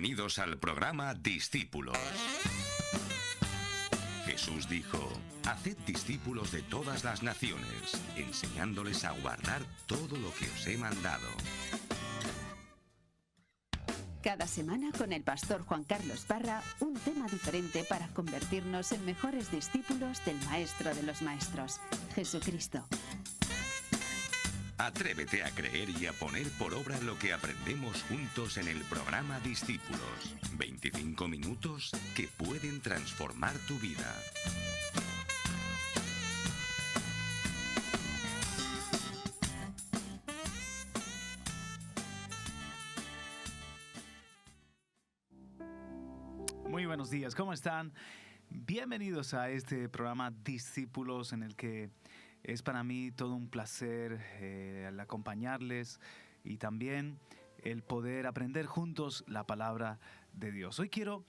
Bienvenidos al programa Discípulos. Jesús dijo: haced discípulos de todas las naciones, enseñándoles a guardar todo lo que os he mandado. Cada semana con el pastor Juan Carlos Parra, un tema diferente para convertirnos en mejores discípulos del Maestro de los Maestros, Jesucristo. Atrévete a creer y a poner por obra lo que aprendemos juntos en el programa Discípulos. 25 minutos que pueden transformar tu vida. Muy buenos días, ¿cómo están? Bienvenidos a este programa Discípulos, en el que es para mí todo un placer el acompañarles y también el poder aprender juntos la palabra de Dios. Hoy quiero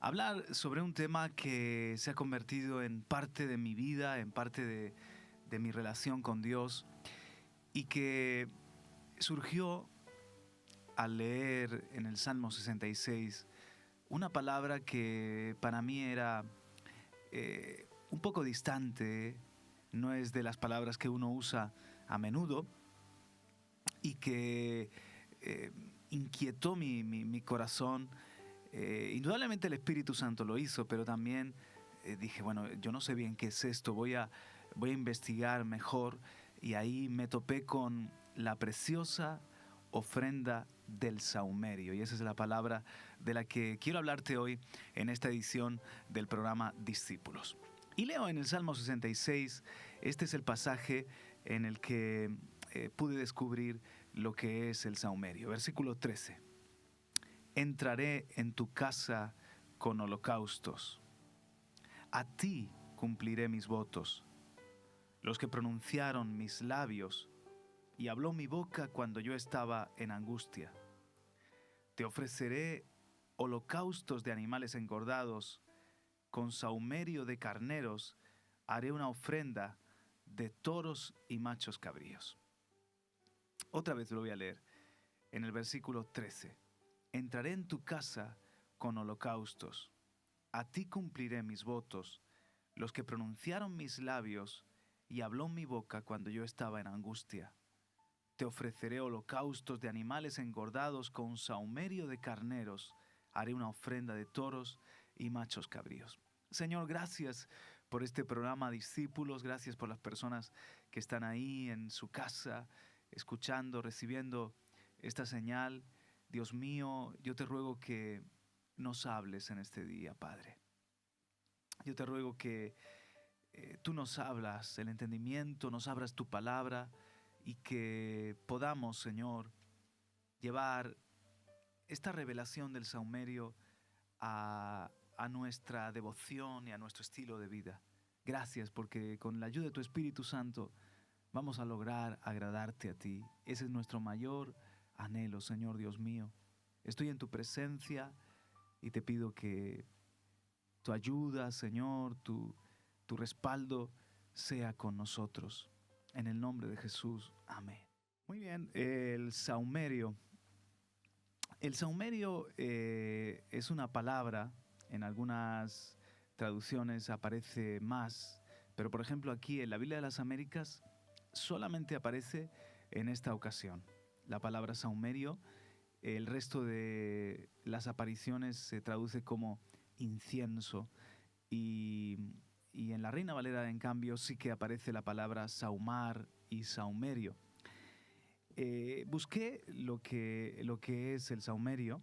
hablar sobre un tema que se ha convertido en parte de mi vida, en parte de mi relación con Dios, y que surgió al leer en el Salmo 66 una palabra que para mí era un poco distante, no es de las palabras que uno usa a menudo, y que inquietó mi corazón. Indudablemente el Espíritu Santo lo hizo, pero también dije, bueno, yo no sé bien qué es esto, voy a investigar mejor, y ahí me topé con la preciosa ofrenda del sahumerio, y esa es la palabra de la que quiero hablarte hoy en esta edición del programa Discípulos. Y leo en el Salmo 66, este es el pasaje en el que pude descubrir lo que es el sahumerio. Versículo 13. Entraré en tu casa con holocaustos. A ti cumpliré mis votos, los que pronunciaron mis labios, y habló mi boca cuando yo estaba en angustia. Te ofreceré holocaustos de animales engordados, con sahumerio de carneros haré una ofrenda de toros y machos cabríos. Otra vez lo voy a leer en el versículo 13. Entraré en tu casa con holocaustos. A ti cumpliré mis votos, los que pronunciaron mis labios, y habló mi boca cuando yo estaba en angustia. Te ofreceré holocaustos de animales engordados, con sahumerio de carneros haré una ofrenda de toros y machos cabríos. Señor, gracias por este programa Discípulos, gracias por las personas que están ahí en su casa, escuchando, recibiendo esta señal. Dios mío, yo te ruego que nos hables en este día, Padre. Yo te ruego que tú nos hablas el entendimiento, nos abras tu palabra, y que podamos, Señor, llevar esta revelación del sahumerio a nuestra devoción y a nuestro estilo de vida. Gracias, porque con la ayuda de tu Espíritu Santo vamos a lograr agradarte a ti. Ese es nuestro mayor anhelo, Señor Dios mío. Estoy en tu presencia y te pido que tu ayuda, Señor, tu respaldo sea con nosotros. En el nombre de Jesús, amén. Muy bien, el sahumerio. El sahumerio es una palabra, en algunas traducciones aparece más, pero por ejemplo aquí en la Biblia de las Américas solamente aparece en esta ocasión. La palabra sahumerio, el resto de las apariciones se traduce como incienso, y en la Reina Valera, en cambio, sí que aparece la palabra sahumar y sahumerio. Busqué lo que es el sahumerio.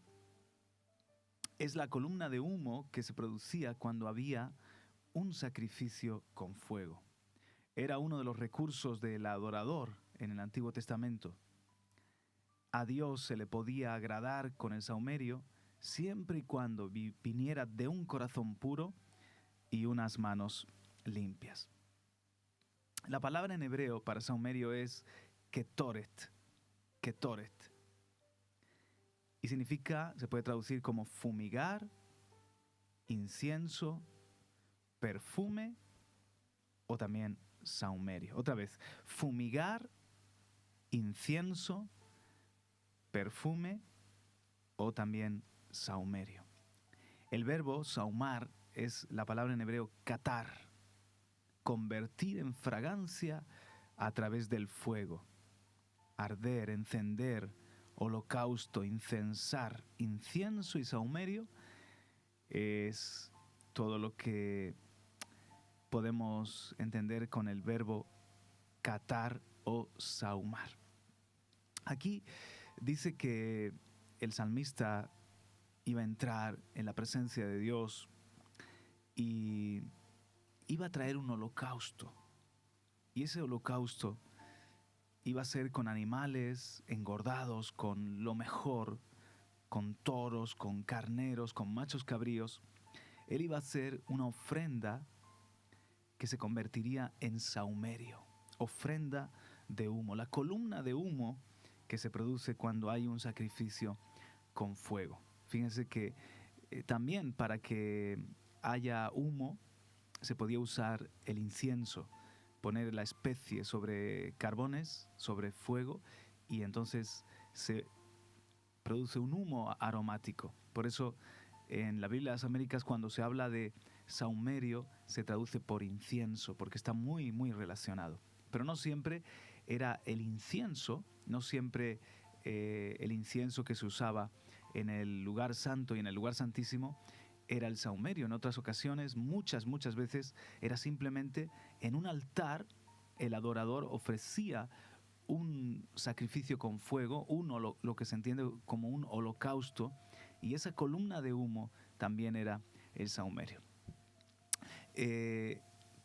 Es la columna de humo que se producía cuando había un sacrificio con fuego. Era uno de los recursos del adorador en el Antiguo Testamento. A Dios se le podía agradar con el sahumerio siempre y cuando viniera de un corazón puro y unas manos limpias. La palabra en hebreo para sahumerio es ketoret, y significa, se puede traducir como fumigar, incienso, perfume o también sahumerio. Otra vez, fumigar, incienso, perfume o también saumerio. El verbo saumar es la palabra en hebreo katar, convertir en fragancia a través del fuego. Arder, encender, holocausto, incensar, incienso y saumerio es todo lo que podemos entender con el verbo katar o saumar. Aquí dice que el salmista iba a entrar en la presencia de Dios y iba a traer un holocausto. Y ese holocausto iba a ser con animales engordados, con lo mejor, con toros, con carneros, con machos cabríos. Él iba a hacer una ofrenda que se convertiría en saumerio, ofrenda de humo, la columna de humo que se produce cuando hay un sacrificio con fuego. Fíjense que también para que haya humo se podía usar el incienso, poner la especie sobre carbones, sobre fuego, y entonces se produce un humo aromático. Por eso en la Biblia de las Américas, cuando se habla de saumerio, se traduce por incienso, porque está muy, muy relacionado. Pero no siempre era el incienso, no siempre el incienso que se usaba en el lugar santo y en el lugar santísimo era el saumerio. En otras ocasiones, muchas veces, era simplemente en un altar el adorador ofrecía un sacrificio con fuego, lo que se entiende como un holocausto, y esa columna de humo también era el saumerio.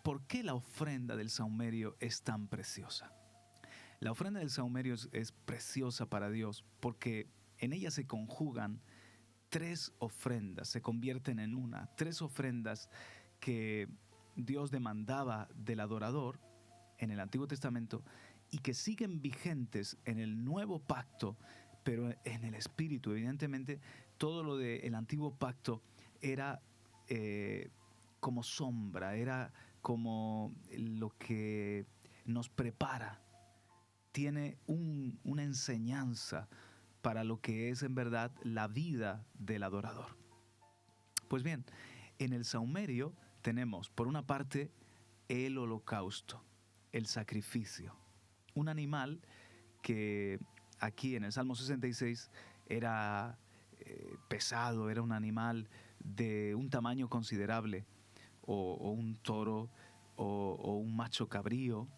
¿Por qué la ofrenda del saumerio es tan preciosa? La ofrenda del saumerio es preciosa para Dios porque en ella se conjugan 3 ofrendas, se convierten en una, 3 ofrendas que Dios demandaba del adorador en el Antiguo Testamento y que siguen vigentes en el Nuevo Pacto, pero en el Espíritu. Evidentemente, todo lo del Antiguo Pacto era como sombra, era como lo que nos prepara. Tiene una enseñanza para lo que es en verdad la vida del adorador. Pues bien, en el saumerio tenemos, por una parte, el holocausto, el sacrificio. Un animal que aquí en el Salmo 66 era pesado, era un animal de un tamaño considerable, o un toro, o un macho cabrío,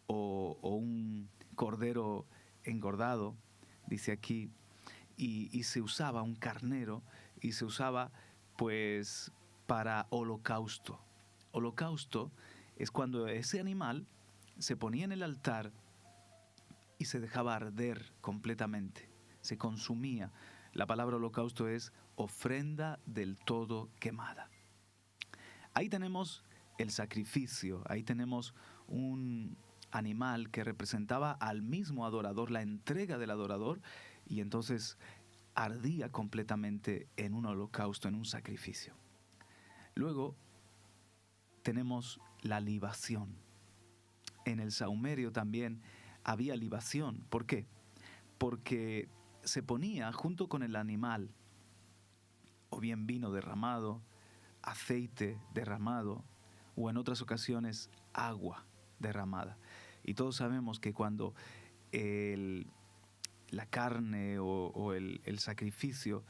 o un cordero engordado, dice aquí, y se usaba un carnero, y se usaba pues para holocausto. Holocausto es cuando ese animal se ponía en el altar y se dejaba arder completamente, se consumía. La palabra holocausto es ofrenda del todo quemada. Ahí tenemos el sacrificio, ahí tenemos un animal que representaba al mismo adorador, la entrega del adorador, y entonces ardía completamente en un holocausto, en un sacrificio. Luego tenemos la libación. En el saumerio también había libación. ¿Por qué? Porque se ponía junto con el animal, o bien vino derramado, aceite derramado, o en otras ocasiones agua derramada. Y todos sabemos que cuando la carne o el sacrificio,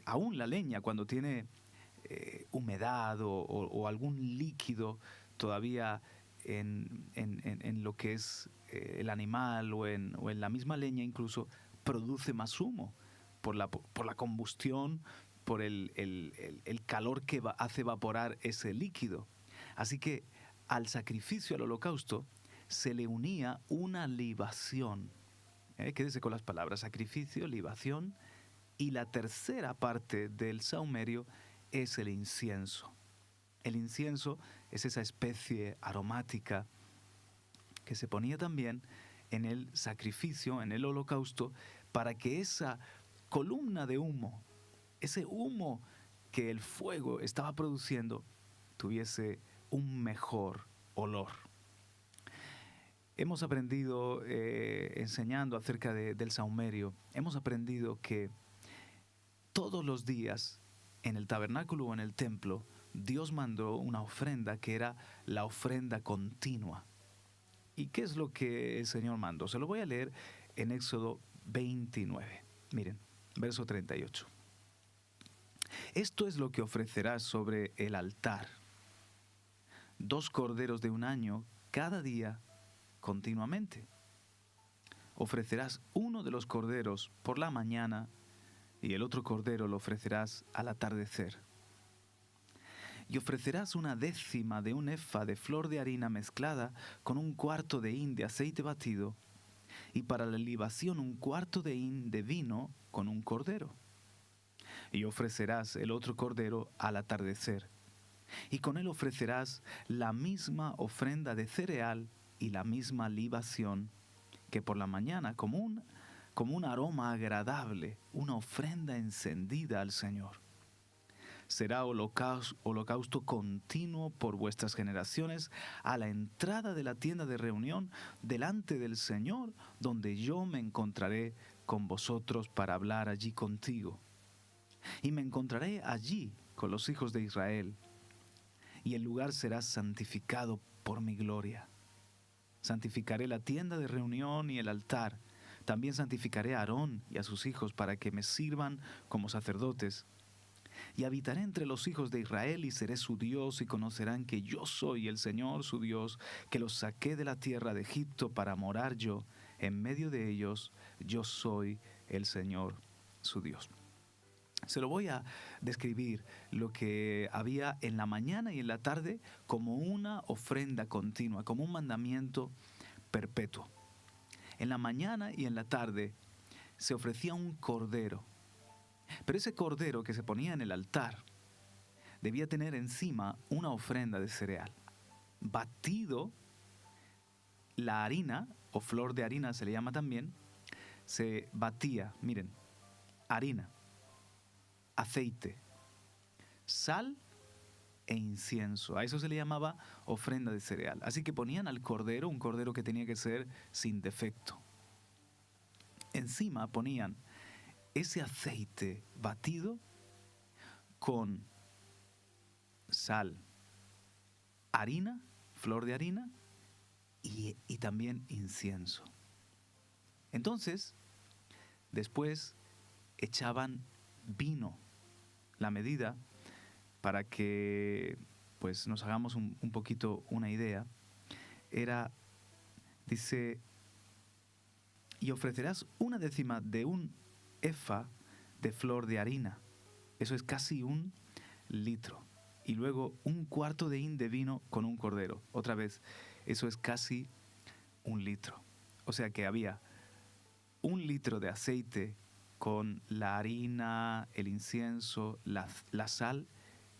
aún la leña, cuando tiene humedad o algún líquido todavía en lo que es el animal o en la misma leña incluso, produce más humo por la combustión, por el calor que hace evaporar ese líquido. Así que al sacrificio, al holocausto, se le unía una libación. Quédese con las palabras sacrificio, libación, y la tercera parte del saumerio es el incienso. El incienso es esa especie aromática que se ponía también en el sacrificio, en el holocausto, para que esa columna de humo, ese humo que el fuego estaba produciendo, tuviese un mejor olor. Hemos aprendido, enseñando acerca del saumerio, hemos aprendido que todos los días en el tabernáculo o en el templo, Dios mandó una ofrenda que era la ofrenda continua. ¿Y qué es lo que el Señor mandó? Se lo voy a leer en Éxodo 29. Miren, verso 38. Esto es lo que ofrecerás sobre el altar: 2 corderos de un año cada día continuamente. Ofrecerás uno de los corderos por la mañana y el otro cordero lo ofrecerás al atardecer. Y ofrecerás 1/10 de un efa de flor de harina mezclada con 1/4 de hin de aceite batido, y para la libación 1/4 de hin de vino con un cordero. Y ofrecerás el otro cordero al atardecer, y con él ofrecerás la misma ofrenda de cereal y la misma libación que por la mañana, como un aroma agradable, una ofrenda encendida al Señor. Será holocausto continuo por vuestras generaciones a la entrada de la tienda de reunión delante del Señor, donde yo me encontraré con vosotros para hablar allí contigo. Y me encontraré allí con los hijos de Israel, y el lugar será santificado por mi gloria. Santificaré la tienda de reunión y el altar. También santificaré a Aarón y a sus hijos para que me sirvan como sacerdotes. Y habitaré entre los hijos de Israel y seré su Dios, y conocerán que yo soy el Señor su Dios, que los saqué de la tierra de Egipto para morar yo en medio de ellos. Yo soy el Señor su Dios. Se lo voy a describir lo que había en la mañana y en la tarde como una ofrenda continua, como un mandamiento perpetuo. En la mañana y en la tarde se ofrecía un cordero, pero ese cordero que se ponía en el altar debía tener encima una ofrenda de cereal. Batido, la harina, o flor de harina se le llama también, se batía, miren, harina, aceite, sal e incienso. A eso se le llamaba ofrenda de cereal. Así que ponían al cordero, un cordero que tenía que ser sin defecto. Encima ponían ese aceite batido con sal, harina, flor de harina y también incienso. Entonces, después echaban vino. La medida, para que pues nos hagamos un poquito una idea, era, dice, y ofrecerás 1/10 de un efa de flor de harina. Eso es casi 1 litro. Y luego 1/4 de hin de vino con un cordero. Otra vez, eso es casi 1 litro. O sea que había 1 litro de aceite con la harina, el incienso, la sal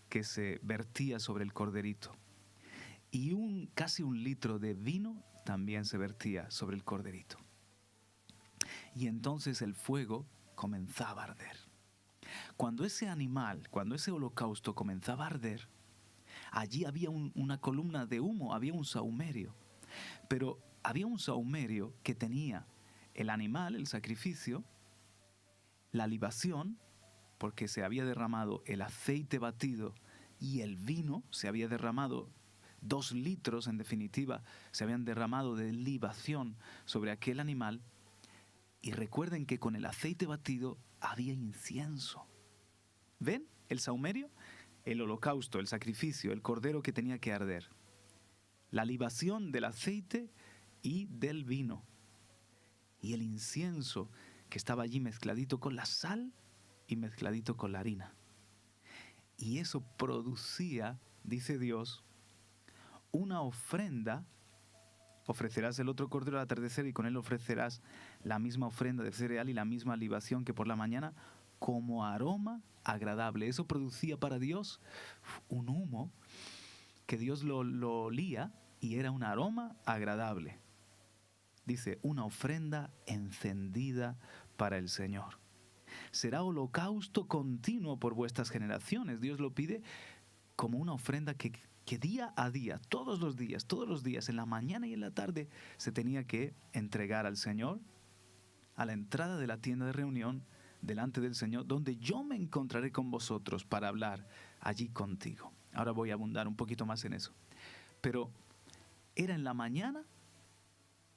que se vertía sobre el corderito. Y casi 1 litro de vino también se vertía sobre el corderito. Y entonces el fuego comenzaba a arder. Cuando ese animal, cuando ese holocausto comenzaba a arder, allí había una columna de humo, había un sahumerio. Pero había un sahumerio que tenía el animal, el sacrificio, la libación, porque se había derramado el aceite batido y el vino, se había derramado 2 litros en definitiva, se habían derramado de libación sobre aquel animal. Y recuerden que con el aceite batido había incienso. ¿Ven el sahumerio? El holocausto, el sacrificio, el cordero que tenía que arder. La libación del aceite y del vino. Y el incienso que estaba allí mezcladito con la sal y mezcladito con la harina. Y eso producía, dice Dios, una ofrenda. Ofrecerás el otro cordero al atardecer y con él ofrecerás la misma ofrenda de cereal y la misma libación que por la mañana como aroma agradable. Eso producía para Dios un humo que Dios lo olía y era un aroma agradable. Dice, una ofrenda encendida para el Señor. Será holocausto continuo por vuestras generaciones. Dios lo pide como una ofrenda que día a día, todos los días, en la mañana y en la tarde, se tenía que entregar al Señor a la entrada de la tienda de reunión delante del Señor, donde yo me encontraré con vosotros para hablar allí contigo. Ahora voy a abundar un poquito más en eso. Pero era en la mañana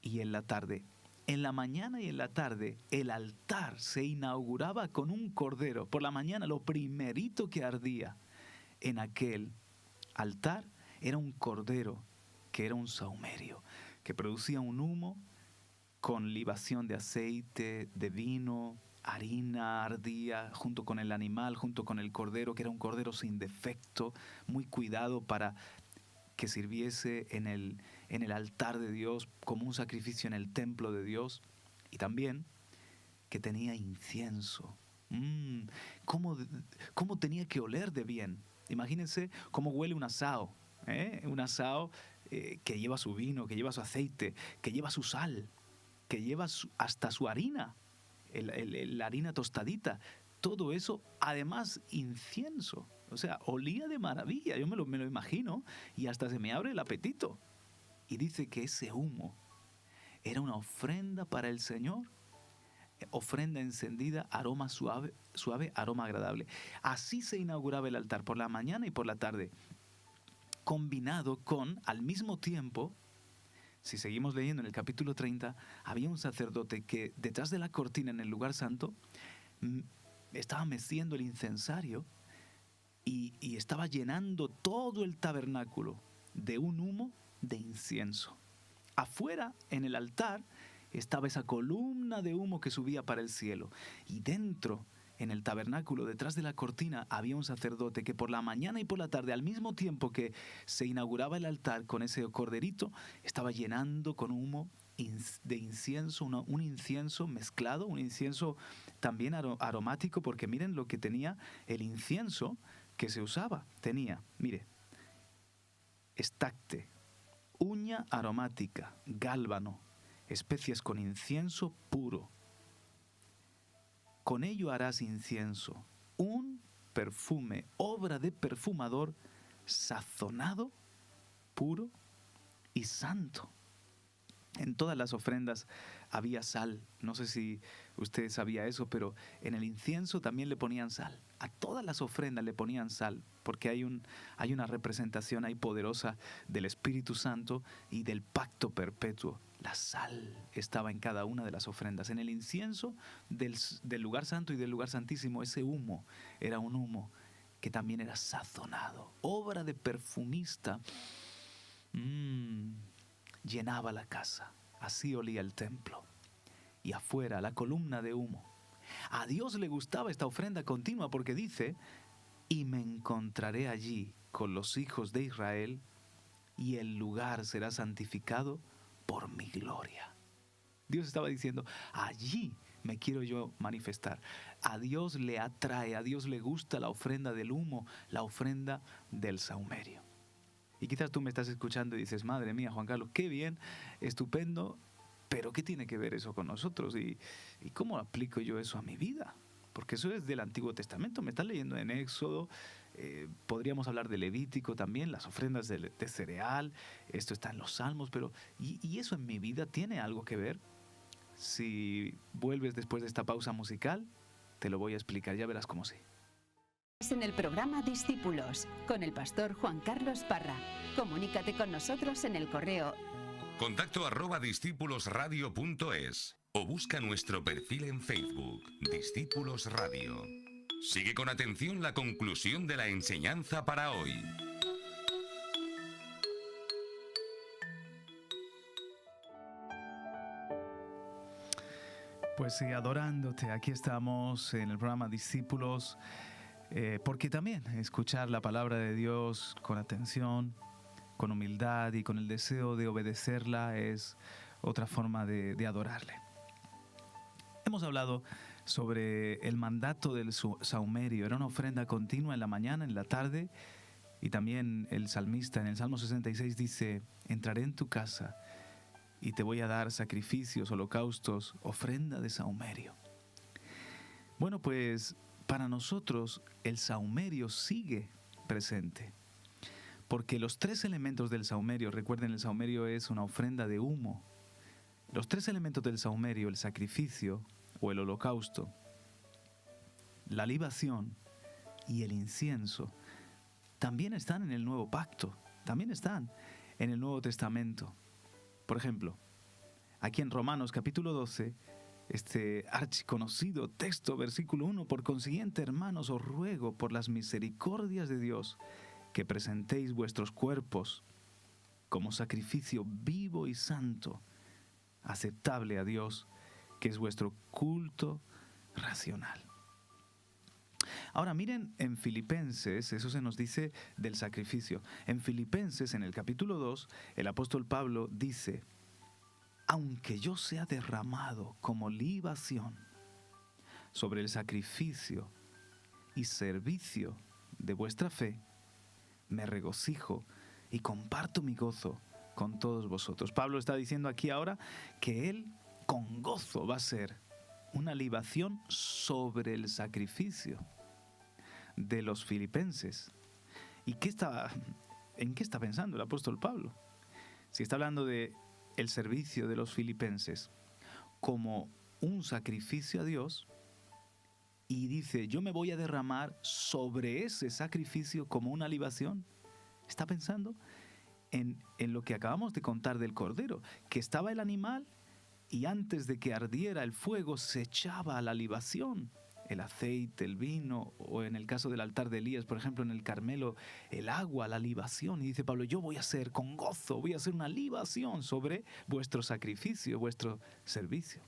y en la tarde. En la mañana y en la tarde el altar se inauguraba con un cordero. Por la mañana lo primerito que ardía en aquel altar era un cordero, que era un sahumerio, que producía un humo con libación de aceite, de vino, harina, ardía junto con el animal, junto con el cordero, que era un cordero sin defecto, muy cuidado para que sirviese en el altar de Dios como un sacrificio en el templo de Dios, y también que tenía incienso. ¿Cómo tenía que oler de bien? Imagínense cómo huele un asado, un asado que lleva su vino, que lleva su aceite, que lleva su sal, que lleva hasta su harina, la harina tostadita, todo eso, además incienso. O sea, olía de maravilla, yo me lo imagino, y hasta se me abre el apetito. Y dice que ese humo era una ofrenda para el Señor, ofrenda encendida, aroma suave, aroma agradable. Así se inauguraba el altar, por la mañana y por la tarde, combinado con, al mismo tiempo, si seguimos leyendo en el capítulo 30, había un sacerdote que detrás de la cortina en el lugar santo estaba meciendo el incensario y estaba llenando todo el tabernáculo de un humo de incienso. Afuera, en el altar, estaba esa columna de humo que subía para el cielo. Y dentro, en el tabernáculo, detrás de la cortina, había un sacerdote que por la mañana y por la tarde, al mismo tiempo que se inauguraba el altar con ese corderito, estaba llenando con humo de incienso, un incienso mezclado, un incienso también aromático, porque miren lo que tenía el incienso que se usaba. Tenía, mire, estacte, uña aromática, gálbano, especias con incienso puro. Con ello harás incienso, un perfume, obra de perfumador, sazonado, puro y santo. En todas las ofrendas había sal. No sé si usted sabía eso, pero en el incienso también le ponían sal. A todas las ofrendas le ponían sal, porque hay una representación ahí poderosa del Espíritu Santo y del pacto perpetuo. La sal estaba en cada una de las ofrendas. En el incienso del lugar santo y del lugar santísimo, ese humo era un humo que también era sazonado. Obra de perfumista. Llenaba la casa. Así olía el templo. Y afuera, la columna de humo. A Dios le gustaba esta ofrenda continua porque dice: y me encontraré allí con los hijos de Israel, y el lugar será santificado por mi gloria. Dios estaba diciendo: allí me quiero yo manifestar. A Dios le atrae, a Dios le gusta la ofrenda del humo, la ofrenda del sahumerio. Y quizás tú me estás escuchando y dices: madre mía, Juan Carlos, qué bien, estupendo, pero ¿qué tiene que ver eso con nosotros? ¿Y cómo aplico yo eso a mi vida? Porque eso es del Antiguo Testamento, me estás leyendo en Éxodo, podríamos hablar de Levítico también, las ofrendas de cereal, esto está en los Salmos, pero ¿y eso en mi vida tiene algo que ver? Si vuelves después de esta pausa musical, te lo voy a explicar, ya verás cómo sí. En el programa Discípulos, con el pastor Juan Carlos Parra. Comunícate con nosotros en el correo contacto@discípulosradio.es o busca nuestro perfil en Facebook, Discípulos Radio. Sigue con atención la conclusión de la enseñanza para hoy. Pues sí, adorándote, aquí estamos en el programa Discípulos, porque también escuchar la palabra de Dios con atención, con humildad y con el deseo de obedecerla es otra forma de adorarle. Hemos hablado sobre el mandato del sahumerio. Era una ofrenda continua en la mañana, en la tarde, y también el salmista en el Salmo 66 dice: entraré en tu casa y te voy a dar sacrificios, holocaustos, ofrenda de sahumerio. Bueno, pues para nosotros el sahumerio sigue presente, porque los tres elementos del sahumerio, recuerden, el sahumerio es una ofrenda de humo. Los tres elementos del sahumerio, el sacrificio o el holocausto, la libación y el incienso también están en el Nuevo Pacto, también están en el Nuevo Testamento. Por ejemplo, aquí en Romanos capítulo 12, este archiconocido texto, versículo 1, por consiguiente, hermanos, os ruego por las misericordias de Dios que presentéis vuestros cuerpos como sacrificio vivo y santo, aceptable a Dios, que es vuestro culto racional. Ahora miren en Filipenses, eso se nos dice del sacrificio. En Filipenses, en el capítulo 2, el apóstol Pablo dice: aunque yo sea derramado como libación sobre el sacrificio y servicio de vuestra fe, me regocijo y comparto mi gozo con todos vosotros. Pablo está diciendo aquí ahora que él con gozo va a ser una libación sobre el sacrificio de los filipenses. ¿Y en qué está pensando el apóstol Pablo? Si está hablando de el servicio de los filipenses como un sacrificio a Dios y dice, yo me voy a derramar sobre ese sacrificio como una libación, está pensando en lo que acabamos de contar del cordero, que estaba el animal y antes de que ardiera el fuego se echaba a la libación, el aceite, el vino, o en el caso del altar de Elías, por ejemplo, en el Carmelo, el agua, la libación. Y dice Pablo, yo voy a hacer con gozo, voy a hacer una libación sobre vuestro sacrificio, vuestro servicio.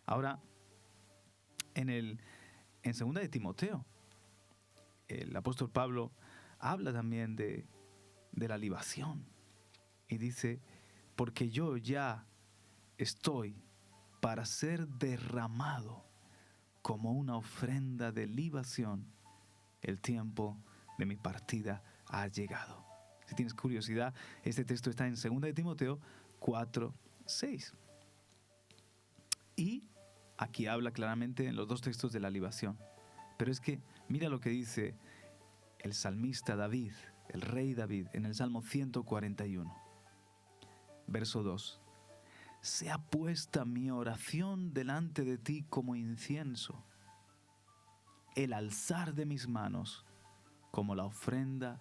Ahora, en 2 de Timoteo, el apóstol Pablo habla también de la libación. Y dice, porque yo ya estoy para ser derramado como una ofrenda de libación, el tiempo de mi partida ha llegado. Si tienes curiosidad, este texto está en 2 de Timoteo 4:6. Y aquí habla claramente en los dos textos de la libación. Pero es que mira lo que dice el salmista David, el rey David, en el Salmo 141, verso 2. Sea puesta mi oración delante de ti como incienso, el alzar de mis manos como la ofrenda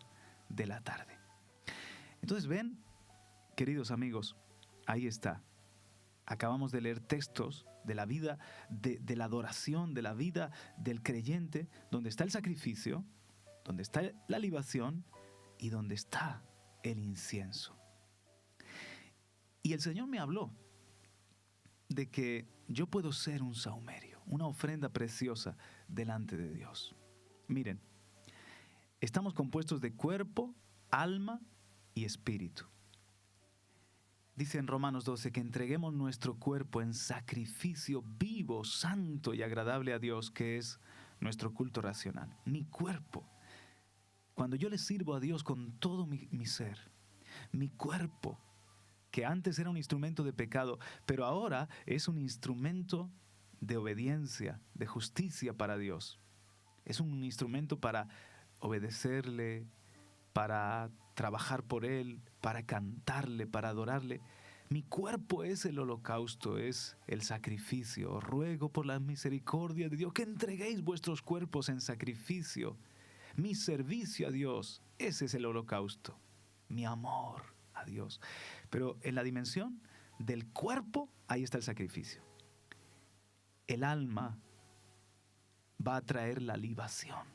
de la tarde. Entonces ven, queridos amigos, ahí está. Acabamos de leer textos de la vida, de la adoración, de la vida del creyente, donde está el sacrificio, donde está la libación y donde está el incienso. Y el Señor me habló de que yo puedo ser un sahumerio, una ofrenda preciosa delante de Dios. Miren, estamos compuestos de cuerpo, alma y espíritu. Dice en Romanos 12 que entreguemos nuestro cuerpo en sacrificio vivo, santo y agradable a Dios, que es nuestro culto racional. Mi cuerpo, cuando yo le sirvo a Dios con todo mi ser, mi cuerpo, que antes era un instrumento de pecado, pero ahora es un instrumento de obediencia, de justicia para Dios. Es un instrumento para obedecerle, para trabajar por Él, para cantarle, para adorarle. Mi cuerpo es el holocausto, es el sacrificio. Os ruego por la misericordia de Dios que entreguéis vuestros cuerpos en sacrificio. Mi servicio a Dios, ese es el holocausto. Mi amor a Dios. Pero en la dimensión del cuerpo, ahí está el sacrificio. El alma va a traer la libación.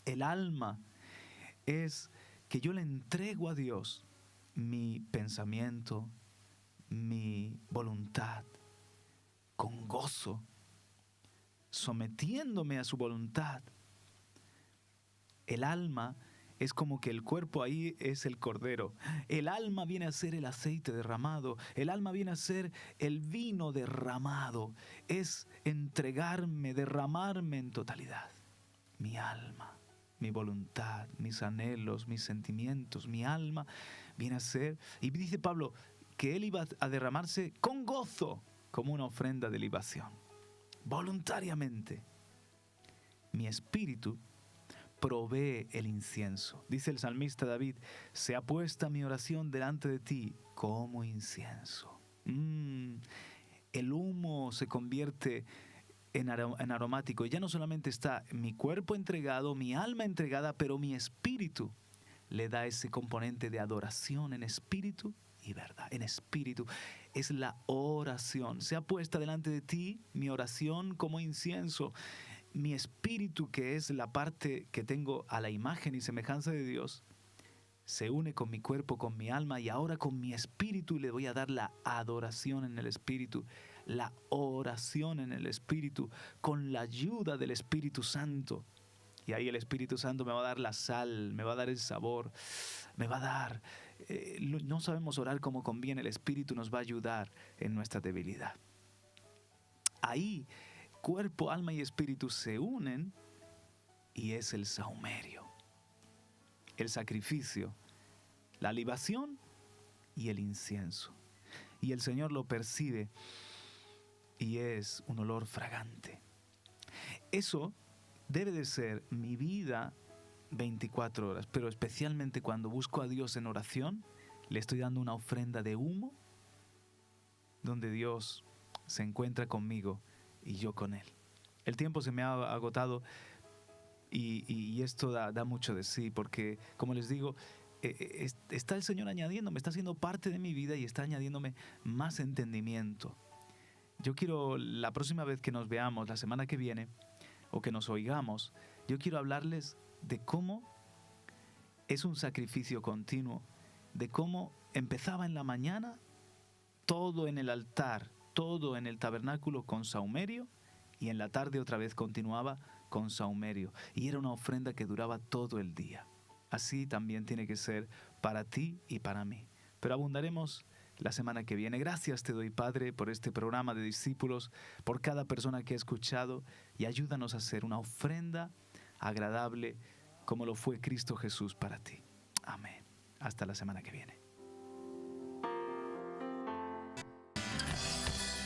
El alma es que yo le entrego a Dios mi pensamiento, mi voluntad, con gozo, sometiéndome a su voluntad. El alma es como que el cuerpo ahí es el cordero. El alma viene a ser el aceite derramado. El alma viene a ser el vino derramado. Es entregarme, derramarme en totalidad. Mi alma, mi voluntad, mis anhelos, mis sentimientos, mi alma viene a ser. Y dice Pablo que él iba a derramarse con gozo como una ofrenda de libación. Voluntariamente. Mi espíritu provee el incienso. Dice el salmista David, sea puesta mi oración delante de ti como incienso. El humo se convierte en aromático. Ya no solamente está mi cuerpo entregado, mi alma entregada, pero mi espíritu le da ese componente de adoración en espíritu y verdad. En espíritu es la oración. Sea puesta delante de ti mi oración como incienso. Mi espíritu, que es la parte que tengo a la imagen y semejanza de Dios, se une con mi cuerpo, con mi alma y ahora con mi espíritu le voy a dar la adoración en el espíritu, la oración en el espíritu, con la ayuda del Espíritu Santo. Y ahí el Espíritu Santo me va a dar la sal, me va a dar el sabor, me va a dar... no sabemos orar como conviene, el Espíritu nos va a ayudar en nuestra debilidad. Ahí, cuerpo, alma y espíritu se unen y es el sahumerio, el sacrificio, la libación y el incienso. Y el Señor lo percibe y es un olor fragante. Eso debe de ser mi vida 24 horas, pero especialmente cuando busco a Dios en oración, le estoy dando una ofrenda de humo, donde Dios se encuentra conmigo y yo con Él. El tiempo se me ha agotado y esto da mucho de sí, porque como les digo, está el Señor añadiéndome, está siendo parte de mi vida y está añadiéndome más entendimiento. Yo quiero, la próxima vez que nos veamos, la semana que viene, o que nos oigamos, yo quiero hablarles de cómo es un sacrificio continuo, de cómo empezaba en la mañana, todo en el altar, todo en el tabernáculo con sahumerio, y en la tarde otra vez continuaba con sahumerio, y era una ofrenda que duraba todo el día. Así también tiene que ser para ti y para mí. Pero abundaremos la semana que viene. Gracias te doy, Padre, por este programa de discípulos, por cada persona que ha escuchado, y ayúdanos a hacer una ofrenda agradable como lo fue Cristo Jesús para ti. Amén. Hasta la semana que viene.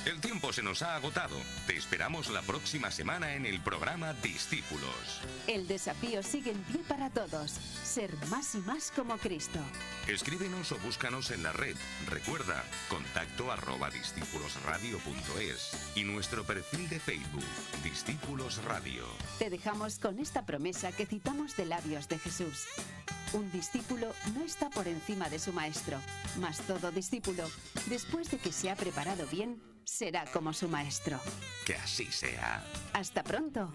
El tiempo se nos ha agotado. Te esperamos la próxima semana en el programa Discípulos. El desafío sigue en pie para todos. Ser más y más como Cristo. Escríbenos o búscanos en la red. Recuerda, contacto@discipulosradio.es y nuestro perfil de Facebook, Discípulos Radio. Te dejamos con esta promesa que citamos de labios de Jesús. Un discípulo no está por encima de su maestro, mas todo discípulo, después de que se ha preparado bien, será como su maestro. Que así sea. Hasta pronto.